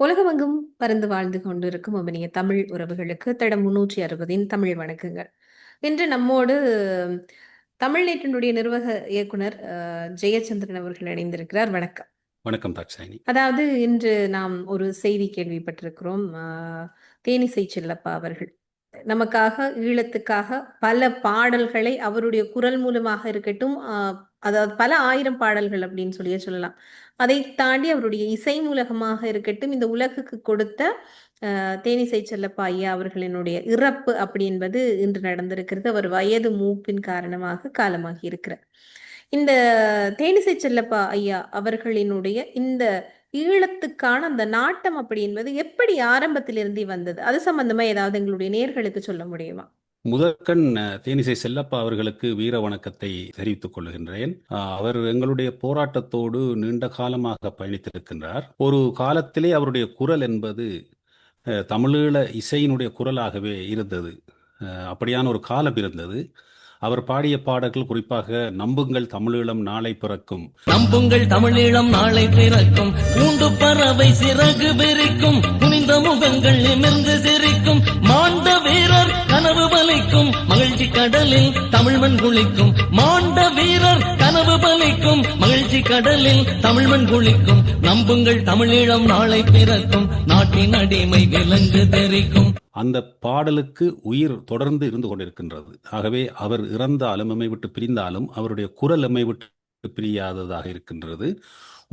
உலகமெங்கும் பறந்து வாழ்ந்து கொண்டிருக்கும் இனிய தமிழ் உறவுகளுக்கு தடம் 360 தமிழ் வணக்கங்கள். இன்று நம்மோடு தமிழ் நேற்றினுடைய நிர்வாக இயக்குனர் ஜெயச்சந்திரன் அவர்கள் இணைந்திருக்கிறார். வணக்கம். வணக்கம் தாட்சாயினி. அதாவது இன்று நாம் ஒரு செய்தி கேள்விப்பட்டிருக்கிறோம். தேனிசை செல்லப்பா அவர்கள் நமக்காக ஈழத்துக்காக பல பாடல்களை அவருடைய குரல் மூலமாக இருக்கட்டும், அதாவது பல ஆயிரம் பாடல்கள் அப்படின்னு சொல்லியே சொல்லலாம். அதை தாண்டி அவருடைய இசை மூலகமாக இருக்கட்டும், இந்த உலகுக்கு கொடுத்த தேனிசை செல்லப்பா ஐயா அவர்களினுடைய இறப்பு அப்படி என்பது இன்று நடந்திருக்கிறது. அவர் வயது மூப்பின் காரணமாக காலமாகி இருக்கிறார். இந்த தேனிசை செல்லப்பா ஐயா அவர்களினுடைய இந்த ஈழத்துக்கான அந்த நாட்டம் அப்படி என்பது எப்படி ஆரம்பத்திலிருந்தே வந்தது? அது சம்பந்தமா ஏதாவது எங்களுடைய நேர்களுக்கு சொல்ல முடியுமா? முதற்கண் தேனிசை செல்லப்பா அவர்களுக்கு வீர வணக்கத்தை தெரிவித்துக் கொள்கின்றேன். அவர் எங்களுடைய போராட்டத்தோடு நீண்ட காலமாக பயணித்திருக்கின்றார். ஒரு காலத்திலே அவருடைய குரல் என்பது தமிழீழ இசையினுடைய குரலாகவே இருந்தது. அப்படியான ஒரு காலம் இருந்தது. அவர் பாடிய பாடல்கள் குறிப்பாக நம்புங்கள் தமிழீழம் நாளை பிறக்கும், நம்புங்கள் தமிழீழம் நாளை பிறக்கும், பூண்டு பறவை சிறகு பெரிக்கும், குனிந்த முகங்கள் நிமிர்ந்து சிரிக்கும், மாண்ட வீரர் கனவு பலிக்கும், மகிழ்ச்சி கடலில் தமிழ்மண் குளிக்கும், மாண்ட வீரர் கனவு பலிக்கும், மகிழ்ச்சி கடலில் தமிழ்மண் குளிக்கும், நம்புங்கள் தமிழீழம் நாளை பிறக்கும், நாட்டின் அடிமை விலங்கு தெரிக்கும். அந்த பாடலுக்கு உயிர் தொடர்ந்து இருந்து கொண்டிருக்கின்றது. ஆகவே அவர் இறந்தாலும் எம்மை விட்டு பிரிந்தாலும் அவருடைய குரல் எம்மை விட்டு பிரியாததாக இருக்கின்றது.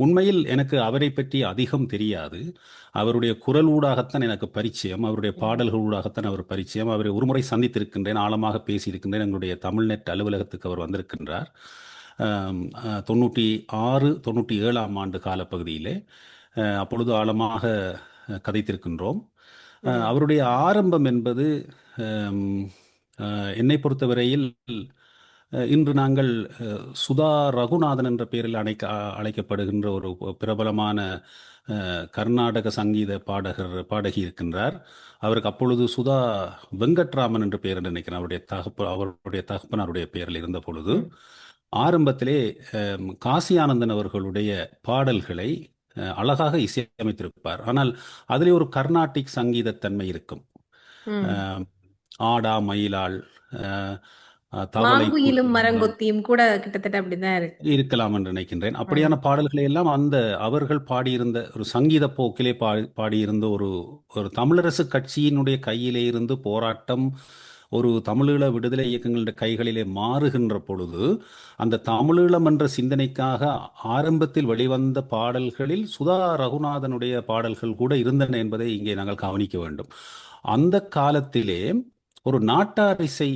உண்மையில் எனக்கு அவரை பற்றி அதிகம் தெரியாது. அவருடைய குரல் ஊடாகத்தான் எனக்கு பரிச்சயம், அவருடைய பாடல்கள் ஊடாகத்தான் அவர் பரிச்சயம். அவரை ஒருமுறை சந்தித்திருக்கின்றேன், ஆழமாக பேசியிருக்கின்றேன். எங்களுடைய தமிழ்நெட் அலுவலகத்துக்கு அவர் வந்திருக்கின்றார். 96, 97 ஆண்டு காலப்பகுதியிலே அப்பொழுது ஆழமாக கதைத்திருக்கின்றோம். அவருடைய ஆரம்பம் என்பது என்னை பொறுத்தவரையில் இன்று நாங்கள் சுதா ரகுநாதன் என்ற பெயரில் அழைக்கப்படுகின்ற ஒரு பிரபலமான கர்நாடக சங்கீத பாடகி இருக்கின்றார். அவருக்கு அப்பொழுது சுதா வெங்கட்ராமன் என்ற பெயர் நினைக்கிறேன். அவருடைய தகப்பனாருடைய பெயரில் இருந்த பொழுது ஆரம்பத்திலே காசி ஆனந்தன் அவர்களுடைய பாடல்களை அழகாக இசையமைத்திருப்பார். ஆனால் அதிலே ஒரு கர்நாடிக் சங்கீதத்தன்மை இருக்கும். ஆடா மயிலாள், தவளையிலும் மரங்கொத்தியும் கூட கிட்டத்தட்ட அப்படிதான் இருக்கலாம் என்று நினைக்கின்றேன். அப்படியான பாடல்களை எல்லாம் அந்த அவர்கள் பாடியிருந்த ஒரு சங்கீத போக்கிலே பாடியிருந்த ஒரு தமிழரசு கட்சியினுடைய கையிலே இருந்து போராட்டம் ஒரு தமிழீழ விடுதலை இயக்கங்களுடைய கைகளிலே மாறுகின்ற பொழுது அந்த தமிழீழம் என்ற சிந்தனைக்காக ஆரம்பத்தில் வெளிவந்த பாடல்களில் சுதா ரகுநாதனுடைய பாடல்கள் கூட இருந்தன என்பதை இங்கே நாங்கள் கவனிக்க வேண்டும். அந்த காலத்திலே ஒரு நாட்டார் இசை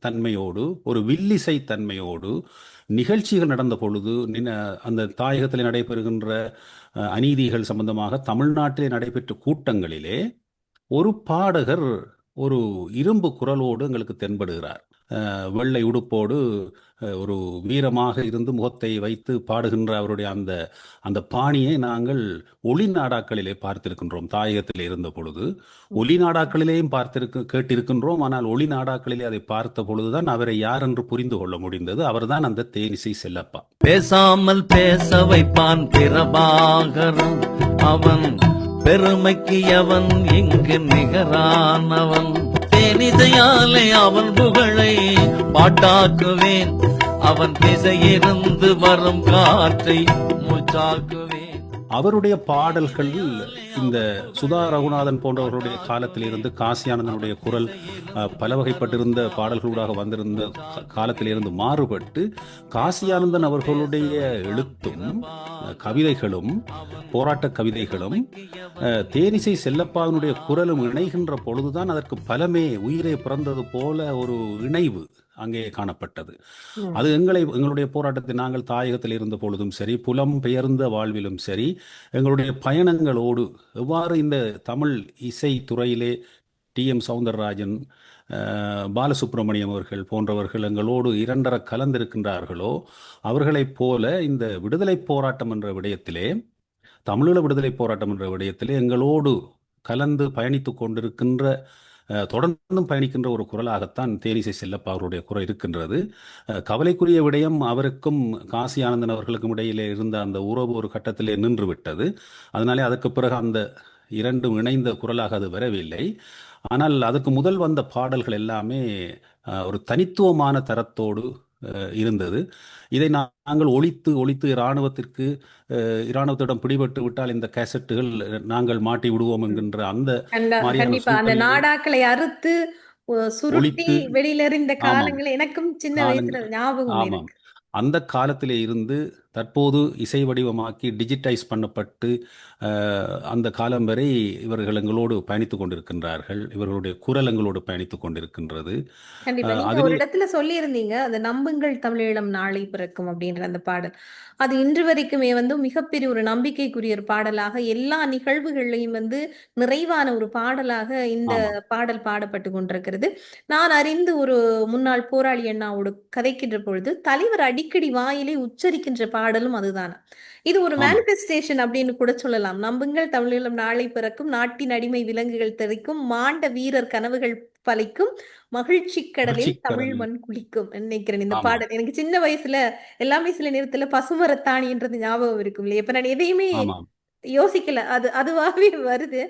தன்மையோடு, ஒரு வில்லிசை தன்மையோடு நிகழ்ச்சிகள் நடந்த பொழுது, அந்த தாயகத்தில் நடைபெறுகின்ற அநீதிகள் சம்பந்தமாக தமிழ்நாட்டிலே நடைபெற்ற கூட்டங்களிலே ஒரு பாடகர் ஒரு இரும்பு குரலோடு எங்களுக்கு தென்படுகிறார். வெள்ளை உடுப்போடு ஒரு வீரமாக இருந்து முகத்தை வைத்து பாடுகின்ற அவருடைய அந்த பாணியை நாங்கள் ஒளி நாடாக்களிலே பார்த்திருக்கின்றோம். தாயகத்தில் இருந்த பொழுது ஒளி நாடாக்களிலேயும் கேட்டிருக்கின்றோம். ஆனால் ஒளி நாடாக்களிலே அதை பார்த்த பொழுதுதான் அவரை யார் என்று புரிந்து கொள்ள முடிந்தது. அவர்தான் அந்த தேனிசை செல்லப்பா. பேசாமல் பேச வைப்பான் பிரபாகரன், அவன் பெருமைக்கு அவன் இங்கு நிகரானவன், தேனிசையாலே அவன் புகழை பாட்டாக்குவேன், அவன் திசையிருந்து வரும் காற்றை மூச்சாக்குவேன். அவருடைய பாடல்கள் இந்த சுதா ரகுநாதன் போன்றவர்களுடைய காலத்திலிருந்து, காசியானந்தனுடைய குரல் பல வகைப்பட்டிருந்த பாடல்களூடாக வந்திருந்த காலத்திலிருந்து மாறுபட்டு காசியானந்தன் அவர்களுடைய எழுத்தும் கவிதைகளும் போராட்ட கவிதைகளும் தேனிசை செல்லப்பாவினுடைய குரலும் இணைகின்ற பொழுதுதான் அதற்கு பலமே உயிரை பிறந்தது போல ஒரு இணைவு அங்கே காணப்பட்டது. அது எங்களுடைய போராட்டத்தை நாங்கள் தாயகத்தில் இருந்த பொழுதும் சரி, புலம் பெயர்ந்த வாழ்விலும் சரி, எங்களுடைய பயணங்களோடு எவ்வாறு இந்த தமிழ் இசை துறையிலே TM சௌந்தரராஜன், பாலசுப்ரமணியம் அவர்கள் போன்றவர்கள் எங்களோடு இரண்டர கலந்திருக்கின்றார்களோ, அவர்களைப் போல இந்த விடுதலை போராட்டம் என்ற விடயத்திலே, தமிழீழ விடுதலை போராட்டம் என்ற விடயத்திலே எங்களோடு கலந்து பயணித்து கொண்டிருக்கின்ற, தொடர்ந்தும் பயணிக்கின்ற ஒரு குரலாகத்தான் தேனிசை செல்லப்பா அவருடைய குரல் இருக்கின்றது. கவலைக்குரிய விடயம், அவருக்கும் காசி ஆனந்தன் அவர்களுக்கும் இடையிலே இருந்த அந்த உறவு ஒரு கட்டத்திலே நின்று விட்டது. அதனாலே அதுக்கு பிறகு அந்த இரண்டும் இணைந்த குரலாக அது வரவில்லை. ஆனால் அதற்கு முதல் வந்த பாடல்கள் எல்லாமே ஒரு தனித்துவமான தரத்தோடு இருந்தது. இதை நாங்கள் ஒழித்து ஒழித்து இராணுவத்திடம் பிடிபட்டு விட்டால் இந்த கேசட்டுகள் நாங்கள் மாட்டி விடுவோம் என்கின்ற அந்த மாதிரியான கண்டிப்பா அந்த சூழ்நிலையை நாடாக்களை அறுத்து சுருட்டி ஒழித்து, வெளியில எறிந்த ஆமாம், காலங்கள் எனக்கும் சின்ன வயசுல ஞாபகம் ஆமாம், இருக்கு. அந்த காலத்திலே இருந்து தற்போது இசை வடிவமாக்கி டிஜிட்டைஸ் பண்ணப்பட்டு அந்த காலம் வரை இவர்கள் எங்களோடு பயணித்துக் கொண்டிருக்கின்றார்கள். இவர்களுடைய குரல் எங்களோடு பயணித்துக் கொண்டிருக்கின்றது. கண்டிப்பா நீங்க ஒரு அதிலே இடத்துல சொல்லியிருந்தீங்க அந்த நம்புங்கள் தமிழீழம் நாளை பிறக்கும் அப்படின்ற அந்த பாடல் அது இன்று வரைக்குமே வந்து மிகப்பெரிய ஒரு நம்பிக்கைக்குரிய ஒரு பாடலாக எல்லா நிகழ்வுகள்லையும் வந்து நிறைவான ஒரு பாடலாக இந்த ஆமாம், பாடல் பாடப்பட்டு கொண்டிருக்கிறது. நான் அறிந்து ஒரு முன்னாள் போராளி அண்ணாவோடு கதைக்கின்ற பொழுது தலைவர் அடிக்கடி வாயிலே உச்சரிக்கின்ற பாடலும் அதுதான். இது ஒரு ஆமாம், மேனிஃபெஸ்டேஷன் அப்படின்னு கூட சொல்லலாம். நம்புங்கள் தமிழீழம் நாளை பிறக்கும், நாட்டின் அடிமை விலங்குகள் தெறிக்கும், மாண்ட வீரர் கனவுகள் பலிக்கும், மகிழ்ச்சி கடலில் புரட்சி தமிழ் கடலில், மண் குளிக்கும் நினைக்கிறேன். இந்த ஆமாம், பாடல் எனக்கு சின்ன வயசுல எல்லாமே சில நேரத்துல பசுமரத்தாணின்றது ஞாபகம் இருக்கும் இல்லையா? இப்ப நான் எதையுமே ஆமாம், யோசிக்கல. அதுவாகவே வருது.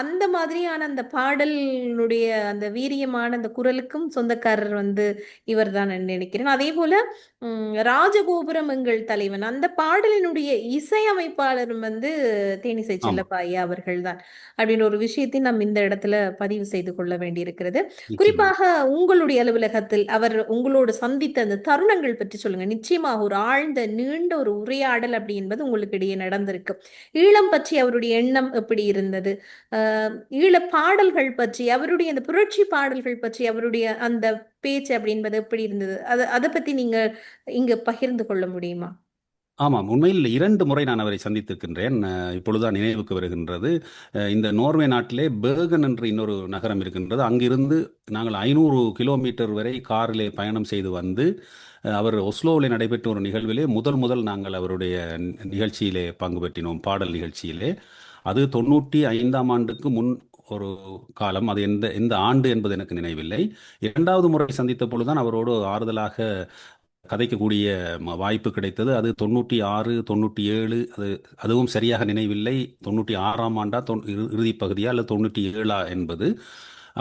அந்த மாதிரியான அந்த பாடலுடைய அந்த வீரியமான அந்த குரலுக்கும் சொந்தக்காரர் வந்து இவர்தான் நினைக்கிறேன். அதேபோல ராஜகோபுரம் எங்கள் தலைவன் அந்த பாடலினுடைய இசையமைப்பாளரும் வந்து தேனிசை ஆமாம், செல்லப்பா ஐயா அவர்கள்தான். அப்படின்ற ஒரு விஷயத்தை நாம் இந்த இடத்துல பதிவு செய்து கொள்ள வேண்டியிருக்கிறது. நிச்சயமாக. குறிப்பாக உங்களுடைய அலுவலகத்தில் அவர் உங்களோடு சந்தித்த அந்த தருணங்கள் பற்றி சொல்லுங்க. நிச்சயமாக ஒரு ஆழ்ந்த நீண்ட ஒரு உரையாடல் அப்படி என்பது உங்களுக்கு இடையே நடந்திருக்கு. ஈழம் பற்றி அவருடைய எண்ணம் எப்படி இருந்தது? ஈழ பாடல்கள் பற்றி அவருடைய அந்த புரட்சி பாடல்கள் பற்றி அவருடைய அந்த பேச்சு அப்படின்பது எப்படி இருந்தது? அதை பத்தி நீங்க இங்க பகிர்ந்து கொள்ள முடியுமா? ஆமாம். உண்மையில் 2 முறை நான் அவரை சந்தித்திருக்கின்றேன். இப்பொழுதுதான் நினைவுக்கு வருகின்றது. இந்த நோர்வே நாட்டிலே பெர்கன் என்று இன்னொரு நகரம் இருக்கின்றது. அங்கிருந்து நாங்கள் 500 கிலோமீட்டர் வரை காரிலே பயணம் செய்து வந்து, அவர் ஒஸ்லோவிலே நடைபெற்ற ஒரு நிகழ்விலே முதல் நாங்கள் அவருடைய நிகழ்ச்சியிலே பங்கு பெற்றினோம், பாடல் நிகழ்ச்சியிலே. அது 95ஆம் ஆண்டுக்கு முன் ஒரு காலம். அது எந்த ஆண்டு என்பது எனக்கு நினைவில்லை. 2வது முறை சந்தித்த பொழுதுதான் அவரோடு ஆறுதலாக கதைக்கக்கூடிய வாய்ப்பு கிடைத்தது. அது 96, 97, அதுவும் சரியாக நினைவில்லை. 96ஆம் ஆண்டா இறுதி பகுதியா அல்லது 97ஆ என்பது.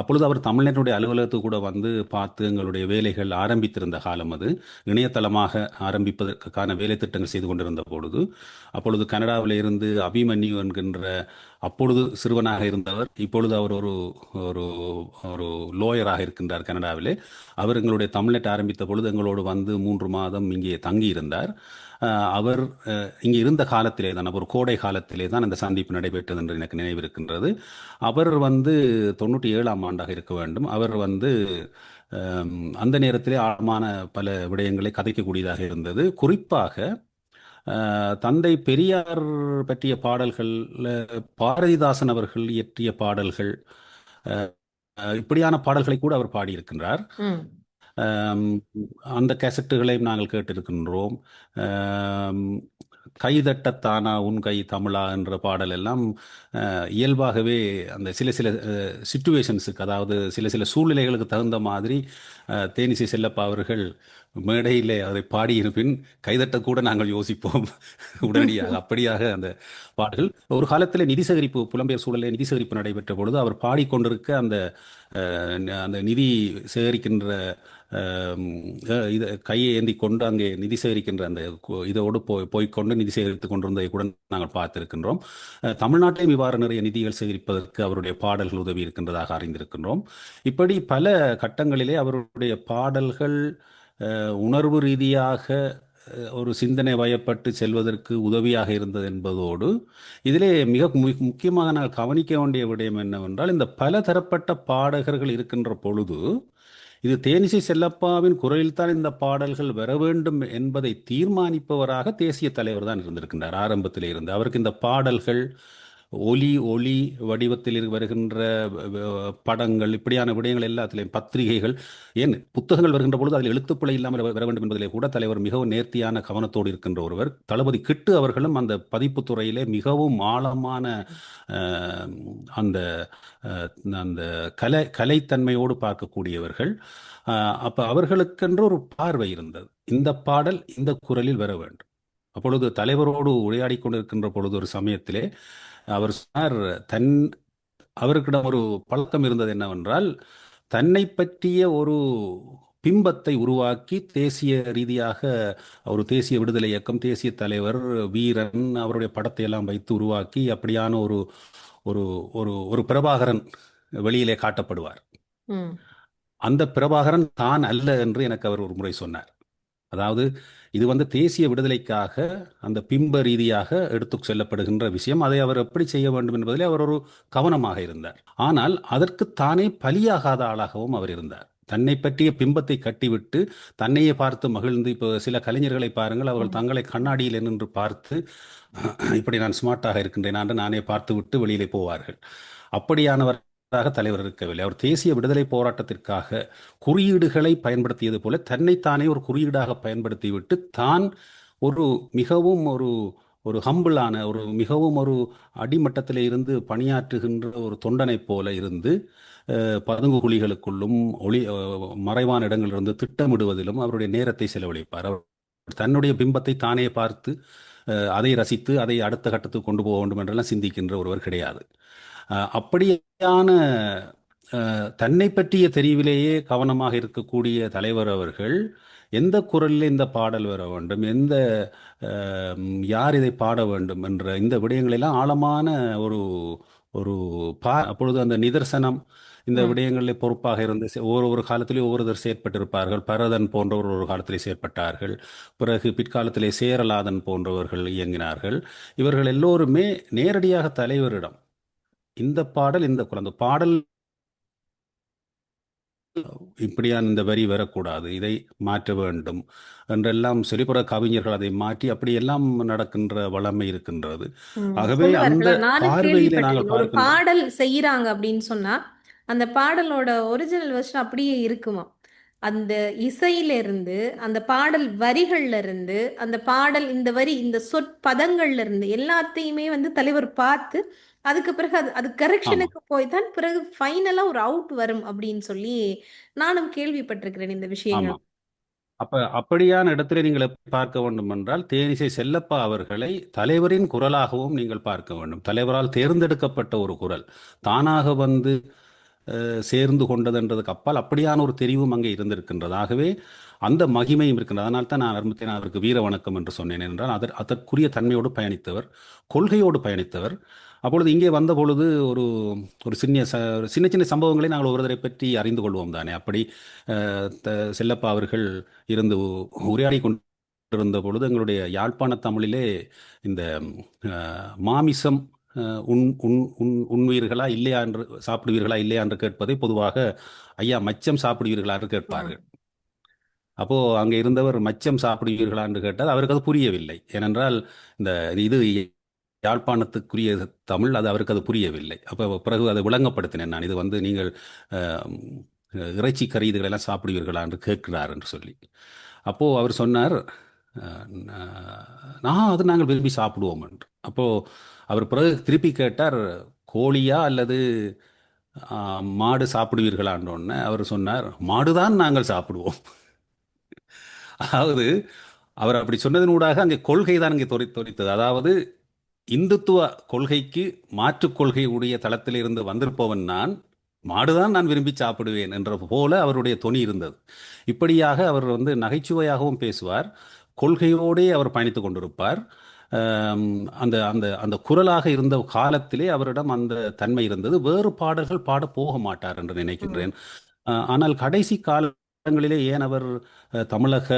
அப்பொழுது அவர் தமிழ்நாட்டுடைய அலுவலகத்துக்கு கூட வந்து பார்த்து எங்களுடைய வேலைகள் ஆரம்பித்திருந்த காலம் அது. இணையதளமாக ஆரம்பிப்பதற்கான வேலை திட்டங்கள் செய்து கொண்டிருந்த பொழுது, அப்பொழுது கனடாவில் இருந்து அபிமன்யு என்கின்ற அப்பொழுது சிறுவனாக இருந்தவர், இப்பொழுது அவர் ஒரு ஒரு ஒரு லோயராக இருக்கின்றார் கனடாவிலே. அவர் எங்களுடைய தமிழ்நெட் ஆரம்பித்த பொழுது எங்களோடு வந்து 3 மாதம் இங்கே தங்கியிருந்தார். அவர் இங்கே இருந்த காலத்திலே தான், ஒரு கோடை காலத்திலே தான் இந்த சந்திப்பு நடைபெற்றது என்று எனக்கு நினைவிருக்கின்றது. அவர் வந்து 97ஆம் ஆண்டாக இருக்க வேண்டும். அவர் வந்து அந்த நேரத்திலே ஆழமான பல விடயங்களை கதைக்கக்கூடியதாக இருந்தது. குறிப்பாக தந்தை பெரியார் பற்றிய பாடல்கள், பாரதிதாசன் அவர்கள் இயற்றிய பாடல்கள், இப்படியான பாடல்களை கூட அவர் பாடியிருக்கின்றார். ம். அந்த கேசட்டுகளையும் நாங்கள் கேட்டிருக்கின்றோம். கைதட்டத்தானா உன் கை தமிழா என்ற பாடல் எல்லாம் இயல்பாகவே அந்த சில சிச்சுவேஷன்ஸுக்கு, அதாவது சில சூழ்நிலைகளுக்கு தகுந்த மாதிரி தேனிசை செல்லப்பா அவர்கள் மேடையிலே அதை பாடியிருப்பின் கைதட்டக்கூட நாங்கள் யோசிப்போம் உடனடியாக. அப்படியாக அந்த பாடல்கள். ஒரு காலத்தில் நிதி சேகரிப்பு, புலம்பெயர் சூழலில் நிதி சேகரிப்பு நடைபெற்ற பொழுது அவர் பாடிக்கொண்டிருக்க அந்த அந்த நிதி சேகரிக்கின்ற இதை கையை ஏந்தி கொண்டு அங்கே நிதி சேகரிக்கின்ற அந்த இதோடு போய்கொண்டு நிதி சேகரித்துக் கொண்டிருந்ததை கூட நாங்கள் பார்த்திருக்கின்றோம். தமிழ்நாட்டிலும் இவ்வாறு நிறைய நிதிகள் சேகரிப்பதற்கு அவருடைய பாடல்கள் உதவி இருக்கின்றதாக அறிந்திருக்கின்றோம். இப்படி பல கட்டங்களிலே அவருடைய பாடல்கள் உணர்வு ரீதியாக ஒரு சிந்தனை வயப்பட்டு செல்வதற்கு உதவியாக இருந்தது என்பதோடு, இதிலே மிக முக்கியமாக நாங்கள் கவனிக்க வேண்டிய விடயம் என்னவென்றால், இந்த பல தரப்பட்ட பாடகர்கள் இருக்கின்ற பொழுது இது தேனிசை செல்லப்பாவின் குரலில்தான் இந்த பாடல்கள் வர வேண்டும் என்பதை தீர்மானிப்பவராக தேசிய தலைவர் தான் இருந்திருக்கின்றார் ஆரம்பத்திலே இருந்து. அவருக்கு இந்த பாடல்கள் ஒளி வடிவத்தில் வருகின்ற படங்கள், இப்படியான விடயங்கள் எல்லாத்திலையும், பத்திரிகைகள், ஏன் புத்தகங்கள் வருகின்ற பொழுது அதில் எழுத்துப்பிழை இல்லாமல் வர வேண்டும் என்பதிலே கூட தலைவர் மிகவும் நேர்த்தியான கவனத்தோடு இருக்கின்ற ஒருவர். தளபதி கிட்டு அவர்களும் அந்த பதிப்பு துறையிலே மிகவும் ஆழமான அந்த அந்த கலைத்தன்மையோடு பார்க்கக்கூடியவர்கள். அப்ப அவர்களுக்கென்று ஒரு பார்வை இருந்தது. இந்த பாடல் இந்த குரலில் வர வேண்டும், அப்பொழுது தலைவரோடு உரையாடி கொண்டிருக்கின்ற பொழுது ஒரு சமயத்திலே அவர் சொன்னார், தன் அவருக்கிடம் ஒரு பழக்கம் இருந்தது என்னவென்றால், தன்னை பற்றிய ஒரு பிம்பத்தை உருவாக்கி தேசிய ரீதியாக ஒரு தேசிய விடுதலை இயக்கம், தேசிய தலைவர், வீரன், அவருடைய படத்தை எல்லாம் வைத்து உருவாக்கி அப்படியான ஒரு ஒரு ஒரு ஒரு பிரபாகரன் வெளியிலே காட்டப்படுவார். ம். அந்த பிரபாகரன் தான் அல்ல என்று எனக்கு அவர் ஒரு முறை சொன்னார். அதாவது இது வந்து தேசிய விடுதலைக்காக அந்த பிம்ப ரீதியாக எடுத்து செல்லப்படுகின்ற விஷயம். அதை அவர் எப்படி செய்ய வேண்டும் என்பதிலே அவர் ஒரு கவனமாக இருந்தார். ஆனால் அதற்கு தானே பலியாகாத ஆளாகவும் அவர் இருந்தார். தன்னை பற்றிய பிம்பத்தை கட்டிவிட்டு தன்னையே பார்த்து மகிழ்ந்து, இப்போ சில கலைஞர்களை பாருங்கள், அவர்கள் தங்களை கண்ணாடியில் நின்று பார்த்து இப்படி நான் ஸ்மார்ட்டாக இருக்கின்றேன் என்று நானே பார்த்து விட்டு வெளியிலே போவார்கள். அப்படியானவராக தலைவர் இருக்கவில்லை. அவர் தேசிய விடுதலை போராட்டத்திற்காக குறியீடுகளை பயன்படுத்தியது போல தன்னைத்தானே ஒரு குறியீடாக பயன்படுத்திவிட்டு தான் ஒரு மிகவும் ஒரு ஒரு ஹம்பிளான ஒரு மிகவும் ஒரு அடிமட்டத்திலே இருந்து பணியாற்றுகின்ற ஒரு தொண்டனைப் போல இருந்து பதுங்கு குழிகளுக்குள்ளும் மறைவான இடங்களிலிருந்து திட்டமிடுவதிலும் அவருடைய நேரத்தை செலவழிப்பார். அவர் தன்னுடைய பிம்பத்தை தானே பார்த்து அதை ரசித்து அதை அடுத்த கட்டத்துக்கு கொண்டு போக வேண்டும் என்றெல்லாம் சிந்திக்கின்ற ஒருவர் கிடையாது. அப்படியான தன்னை பற்றிய தெரிவிலேயே கவனமாக இருக்கக்கூடிய தலைவர் அவர்கள் எந்த குரலில் இந்த பாடல் வர வேண்டும், எந்த யார் இதை பாட வேண்டும் என்ற இந்த விடயங்களெல்லாம் ஆழமான ஒரு ஒரு அப்பொழுது அந்த நிதர்சனம் இந்த விடயங்களில் பொறுப்பாக இருந்து ஒவ்வொரு காலத்திலே ஒவ்வொருவர் செயற்பட்டிருப்பார்கள். பரதன் போன்றவர் ஒரு காலத்திலே செயற்பட்டார்கள். பிறகு பிற்காலத்திலே சேரலாதன் போன்றவர்கள் இயங்கினார்கள். இவர்கள் எல்லோருமே நேரடியாக தலைவரிடம் இந்த பாடல், இந்த குழந்தை பாடல் இப்படியான இந்த வரி வரக்கூடாது, இதை மாற்ற வேண்டும் என்றெல்லாம் சொல்லி பிற கவிஞர்கள் அதை மாற்றி அப்படியெல்லாம் நடக்கின்ற வளமை இருக்கின்றது. ஆகவே அந்த நானும் பார்வையிலே நாங்கள் கேள்விப்பட்டிருக்கேன். ஒரு பாடல் செய்யறாங்க அப்படின்னு சொன்னா அந்த பாடலோட ஒரிஜினல் வெர்ஷன் அப்படியே இருக்குமா? அந்த இசையில இருந்து, அந்த பாடல் வரிகள்ல இருந்து, அந்த பாடல் இந்த வரி இந்த சொற்பதங்கள்ல இருந்து எல்லாத்தையுமே வந்து தலைவர் பார்த்து அதுக்கு பிறகு அது ஆமா கரெக்ஷனுக்கு போய் தான் பிறகு ஃபைனலா ஒரு அவுட் வரும் அப்படின்னு சொல்லி நானும் கேள்விப்பட்டிருக்கிறேன் இந்த ஆமா விஷயங்கள். அப்படியான இடத்திலே நீங்கள் எப்படி பார்க்க வேண்டும் என்றால், தேனிசை செல்லப்பா அவர்களை தலைவரின் குரலாகவும் நீங்கள் பார்க்க வேண்டும். தலைவரால் தேர்ந்தெடுக்கப்பட்ட ஒரு குரல், தானாக வந்து சேர்ந்து கொண்டதுன்றதுக்கு அப்பால் அப்படியான ஒரு தெரிவும் அங்கே இருந்திருக்கின்றது. ஆகவே அந்த மகிமையும் இருக்கின்றது. அதனால் தான் நான் ஆரம்பத்தில் அவருக்கு வீர வணக்கம் என்று சொன்னேன். என்றால் அதற்குரிய தன்மையோடு பயணித்தவர், கொள்கையோடு பயணித்தவர். அப்பொழுது இங்கே வந்த பொழுது ஒரு ஒரு சின்ன சின்ன சம்பவங்களை நாங்கள் ஒருவரை பற்றி அறிந்து கொள்வோம் தானே. அப்படி செல்லப்பா அவர்கள் இருந்து உரையாடி கொண்டிருந்த பொழுது எங்களுடைய யாழ்ப்பாண தமிழிலே இந்த மாமிசம் உண்வீர்களா இல்லையா என்று, சாப்பிடுவீர்களா இல்லையா என்று கேட்பதை பொதுவாக ஐயா மச்சம் சாப்பிடுவீர்களா என்று கேட்பார்கள். அப்போ அங்கே இருந்தவர் மச்சம் சாப்பிடுவீர்களா என்று கேட்டால் அவருக்கு அது புரியவில்லை. ஏனென்றால் இந்த இது யாழ்ப்பாணத்துக்குரிய தமிழ், அது அவருக்கு அது புரியவில்லை. அப்போ பிறகு அதை விளங்கப்படுத்தினேன் நான். இது வந்து நீங்கள் இறைச்சி கறி இதுகளெல்லாம் சாப்பிடுவீர்களா என்று கேட்கிறார் என்று சொல்லி. அப்போது அவர் சொன்னார், அது நாங்கள் விரும்பி சாப்பிடுவோம் என்று. அப்போது அவர் பிறகு திருப்பி கேட்டார், கோழியா அல்லது மாடு சாப்பிடுவீர்களான்றோன்னு அவர் சொன்னார், மாடுதான் நாங்கள் சாப்பிடுவோம். அதாவது அவர் அப்படி சொன்னதனூடாக அங்கே கொள்கை தான் அங்கே தொரித்தது. அதாவது இந்துத்துவ கொள்கைக்கு மாற்று கொள்கை உடைய தளத்தில் இருந்து வந்திருப்பவன் நான், மாடுதான் நான் விரும்பி சாப்பிடுவேன் என்ற போல அவருடைய தொனி இருந்தது. இப்படியாக அவர் வந்து நகைச்சுவையாகவும் பேசுவார், கொள்கையோடே அவர் பயணித்து கொண்டிருப்பார். அந்த அந்த அந்த குரலாக இருந்த காலத்திலே அவரிடம் அந்த தன்மை இருந்தது. வேறு பாடல்கள் பாட போக மாட்டார் என்று நினைக்கின்றேன். ஆனால் கடைசி காலங்களிலே ஏன் அவர் தமிழக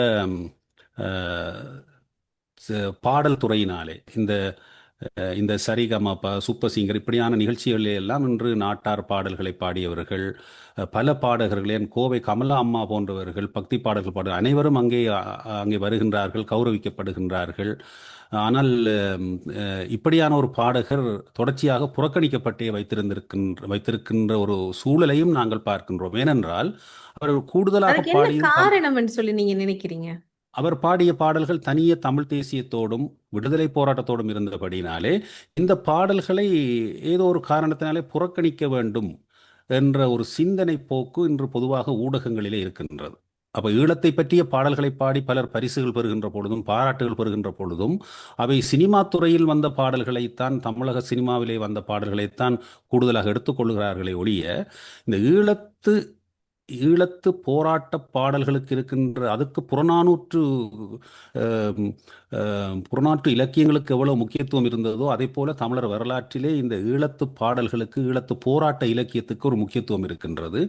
பாடல் துறையினாலே இந்த சரிகமப சூப்பர் சிங்கர் இப்படியான நிகழ்ச்சிகளில் எல்லாம் இன்று நாட்டார் பாடல்களை பாடியவர்கள் பல பாடகர்கள், என் கோவை கமலா அம்மா போன்றவர்கள் பக்தி பாடல்கள் பாட அனைவரும் அங்கே வருகின்றார்கள், கௌரவிக்கப்படுகின்றார்கள். ஆனால் இப்படியான ஒரு பாடகர் தொடர்ச்சியாக புறக்கணிக்கப்பட்டே வைத்திருக்கின்ற ஒரு சூழலையும் நாங்கள் பார்க்கின்றோம். ஏனென்றால் அவர் கூடுதலாக பாடிய காரணம் என்று சொல்லி நீங்க நினைக்கிறீங்க? அவர் பாடிய பாடல்கள் தனியே தமிழ் தேசியத்தோடும் விடுதலை போராட்டத்தோடும் இருந்தபடினாலே இந்த பாடல்களை ஏதோ ஒரு காரணத்தினாலே புறக்கணிக்க வேண்டும் என்ற ஒரு சிந்தனை போக்கு இன்று பொதுவாக ஊடகங்களிலே இருக்கின்றது. அப்ப ஈழத்தை பற்றிய பாடல்களை பாடி பலர் பரிசுகள் பெறுகின்ற பொழுதும் பாராட்டுகள் பெறுகின்ற பொழுதும் அவை சினிமா துறையில் வந்த பாடல்களைத்தான், தமிழக சினிமாவிலே வந்த பாடல்களைத்தான் கூடுதலாக எடுத்துக்கொள்கிறார்களே ஒழிய, இந்த ஈழத்து போராட்ட பாடல்களுக்கு இருக்கின்ற அதுக்கு புறநானூற்று இலக்கியங்களுக்கு எவ்வளவு முக்கியத்துவம் இருந்ததோ அதே போல தமிழர் வரலாற்றிலே இந்த ஈழத்து பாடல்களுக்கு, ஈழத்து போராட்ட இலக்கியத்துக்கு ஒரு முக்கியத்துவம் இருக்கின்றது.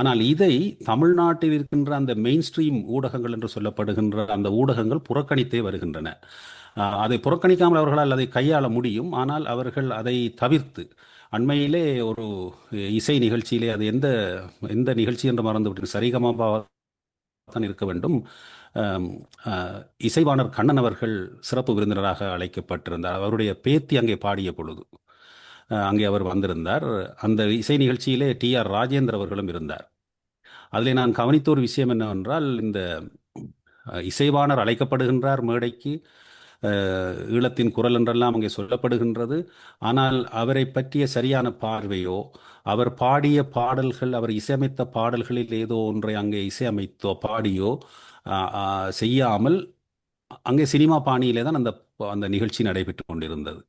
ஆனால் இதை தமிழ்நாட்டில் இருக்கின்ற அந்த மெயின் ஸ்ட்ரீம் ஊடகங்கள் என்று சொல்லப்படுகின்ற அந்த ஊடகங்கள் புறக்கணித்தே வருகின்றன. அதை புறக்கணிக்காமல் அவர்களால் அதை கையாள முடியும். ஆனால் அவர்கள் அதை தவிர்த்து அண்மையிலே ஒரு இசை நிகழ்ச்சியிலே, அது எந்த எந்த நிகழ்ச்சி என்று மறந்துவிட்டு, சரிகமபா தான் இருக்க வேண்டும், இசைவாணர் கண்ணன் அவர்கள் சிறப்பு விருந்தினராக அழைக்கப்பட்டிருந்தார். அவருடைய பேத்தி அங்கே பாடிய பொழுது அங்கே அவர் வந்திருந்தார். அந்த இசை நிகழ்ச்சியிலே TR ராஜேந்தர் அவர்களும் இருந்தார். அதில் நான் கவனித்த ஒரு விஷயம் என்னவென்றால், இந்த இசைவாணர் அழைக்கப்படுகின்றார் மேடைக்கு, ஈழத்தின் குரல் என்றெல்லாம் அங்கே சொல்லப்படுகின்றது. ஆனால் அவரை பற்றிய சரியான பார்வையோ, அவர் பாடிய பாடல்கள், அவர் இசையமைத்த பாடல்களில் ஏதோ ஒன்றை அங்கே இசையமைத்தோ பாடியோ செய்யாமல் அங்கே சினிமா பாணியிலே தான் அந்த அந்த நிகழ்ச்சி நடைபெற்று கொண்டிருந்தது.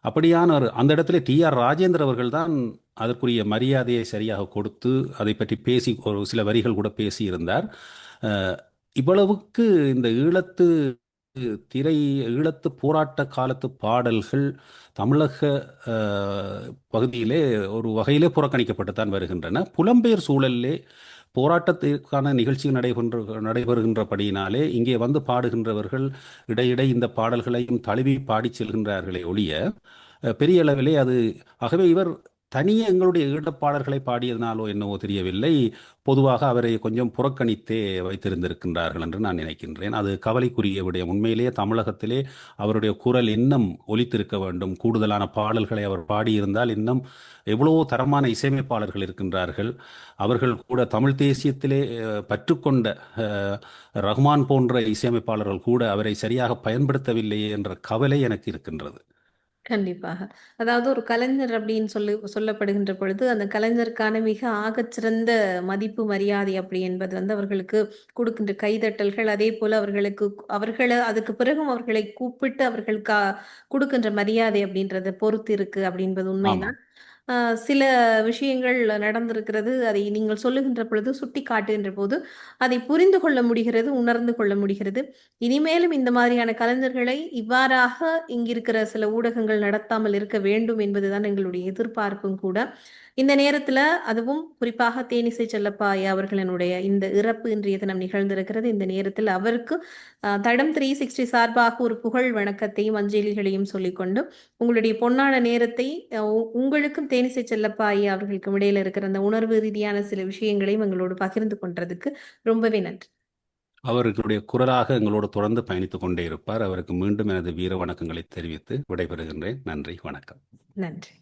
அப்படியான அந்த இடத்துல TR ராஜேந்தர் அவர்கள் தான் அதற்குரிய மரியாதையை சரியாக கொடுத்து அதை பற்றி பேசி ஒரு சில வரிகள் கூட பேசியிருந்தார். இவ்வளவுக்கு இந்த ஈழத்து போராட்ட காலத்து பாடல்கள் தமிழக பகுதியிலே ஒரு வகையிலே புறக்கணிக்கப்பட்டுத்தான் வருகின்றன. புலம்பெயர் சூழலிலே போராட்டத்திற்கான நிகழ்ச்சிகள் நடைபெறுகின்றபடியினாலே இங்கே வந்து பாடுகின்றவர்கள் இடையிடை இந்த பாடல்களையும் தழுவி பாடி செல்கின்றார்களே ஒழிய பெரிய அளவிலே அது, ஆகவே இவர் தனியே எங்களுடைய ஈழப்பாடல்களை பாடியதனாலோ என்னவோ தெரியவில்லை, பொதுவாக அவரை கொஞ்சம் புறக்கணித்தே வைத்திருந்திருக்கின்றார்கள் என்று நான் நினைக்கின்றேன். அது கவலைக்குரிய விடயம். உண்மையிலேயே தமிழகத்திலே அவருடைய குரல் இன்னும் ஒலித்திருக்க வேண்டும். கூடுதலான பாடல்களை அவர் பாடியிருந்தால் இன்னும் எவ்வளவோ தரமான இசையமைப்பாளர்கள் இருக்கின்றார்கள். அவர்கள் கூட தமிழ் தேசியத்திலே பற்றுக்கொண்ட ரஹ்மான் போன்ற இசையமைப்பாளர்கள் கூட அவரை சரியாக பயன்படுத்தவில்லையே என்ற கவலை எனக்கு இருக்கின்றது. கண்டிப்பாக. அதாவது ஒரு கலைஞர் அப்படின்னு சொல்லப்படுகின்ற பொழுது, அந்த கலைஞருக்கான மிக ஆகச்சிறந்த மதிப்பு, மரியாதை அப்படி என்பது வந்து அவர்களுக்கு கொடுக்கின்ற கைதட்டல்கள், அதே போல அவர்களை அதுக்கு பிறகும் அவர்களை கூப்பிட்டு அவர்களுக்கு கொடுக்கின்ற மரியாதை அப்படின்றத பொறுத்து இருக்கு அப்படின்பது ஆமாம். உண்மைதான். சில விஷயங்கள் நடந்திருக்கிறது. அதை நீங்கள் சொல்லுகின்ற பொழுது, சுட்டி காட்டுகின்ற போது அதை புரிந்து கொள்ள முடிகிறது, உணர்ந்து கொள்ள முடிகிறது. இனிமேலும் இந்த மாதிரியான கலைஞர்களை இவ்வாறாக இங்கிருக்கிற சில ஊடகங்கள் நடத்தாமல் இருக்க வேண்டும் என்பதுதான் எங்களுடைய எதிர்பார்ப்பும் கூட. இந்த நேரத்துல அதுவும் குறிப்பாக தேனிசை செல்லப்பா ஐயா அவர்களினுடைய இந்த இறப்பு இன்றைய தினம் நிகழ்ந்திருக்கிறது. இந்த நேரத்தில் அவருக்கு தடம் 360 சார்பாக ஒரு புகழ் வணக்கத்தையும் அஞ்சலிகளையும் சொல்லிக்கொண்டு, உங்களுடைய பொன்னான நேரத்தை உங்களுக்கும் தேனிசை செல்லப்பா ஐயா அவர்களுக்கும் இடையில இருக்கிற அந்த உணர்வு ரீதியான சில விஷயங்களையும் எங்களோடு பகிர்ந்து கொண்டதுக்கு ரொம்பவே நன்றி. அவர்களுடைய குரலாக எங்களோடு தொடர்ந்து பயணித்துக் கொண்டே இருப்பார். அவருக்கு மீண்டும் எனது வீர வணக்கங்களை தெரிவித்து விடைபெறுகின்றேன். நன்றி, வணக்கம். நன்றி.